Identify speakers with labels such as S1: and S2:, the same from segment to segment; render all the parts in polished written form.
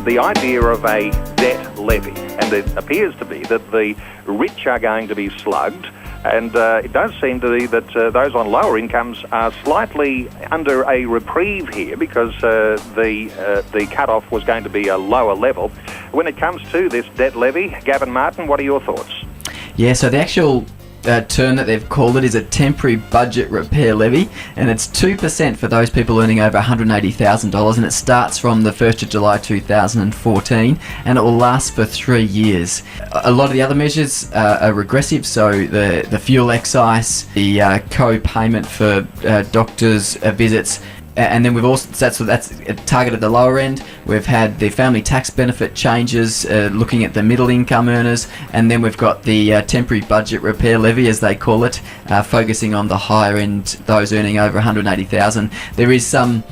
S1: the idea of a debt levy, and it appears to be that the rich are going to be slugged, and it does seem to be that those on lower incomes are slightly under a reprieve here because the cut-off was going to be a lower level. When it comes to this debt levy, Gavin Martin, what are your thoughts?
S2: Yeah, so the actual term that they've called it is a temporary budget repair levy, and it's 2% for those people earning over $180,000, and it starts from the 1st of July 2014, and it will last for 3 years. A lot of the other measures are regressive, so the fuel excise, the co-payment for doctors' visits, and then we've also that's targeted at the lower end. We've had the family tax benefit changes, looking at the middle income earners, and then we've got the temporary budget repair levy, as they call it, focusing on the higher end, those earning over $180,000. There is some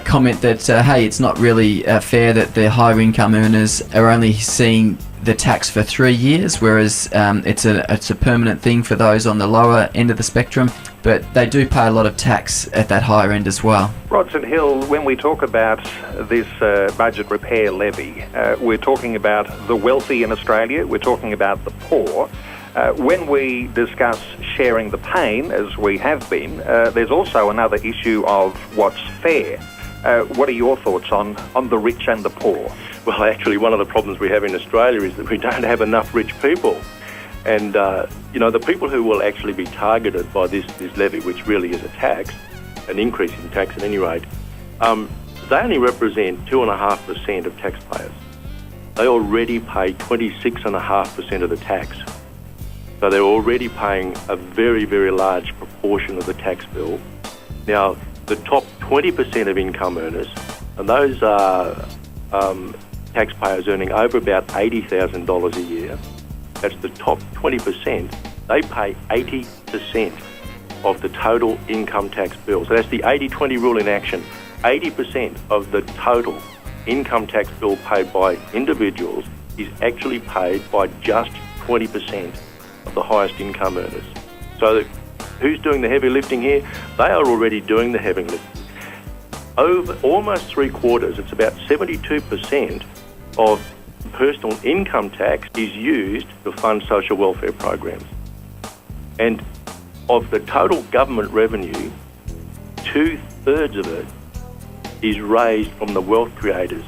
S2: comment that hey, it's not really fair that the higher income earners are only seeing the tax for 3 years, whereas it's a permanent thing for those on the lower end of the spectrum, but they do pay a lot of tax at that higher end as well.
S1: Rodson Hill, when we talk about this budget repair levy, we're talking about the wealthy in Australia, we're talking about the poor. When we discuss sharing the pain, as we have been, there's also another issue of what's fair. What are your thoughts on the rich and the poor?
S3: Well, actually, one of the problems we have in Australia is that we don't have enough rich people. And, the people who will actually be targeted by this levy, which really is a tax, an increase in tax at any rate, they only represent 2.5% of taxpayers. They already pay 26.5% of the tax. So they're already paying a very, very large proportion of the tax bill. Now, the top 20% of income earners, and those are taxpayers earning over about $80,000 a year, that's the top 20%, they pay 80% of the total income tax bill. So that's the 80-20 rule in action. 80% of the total income tax bill paid by individuals is actually paid by just 20% of the highest income earners. So who's doing the heavy lifting here? They are already doing the heavy lifting. Over almost 3/4, it's about 72% of personal income tax is used to fund social welfare programs. And of the total government revenue, 2/3 of it is raised from the wealth creators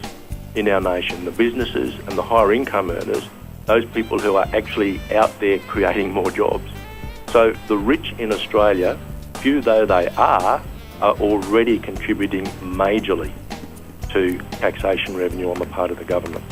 S3: in our nation, the businesses and the higher income earners, those people who are actually out there creating more jobs. So the rich in Australia, few though they are already contributing majorly to taxation revenue on the part of the government.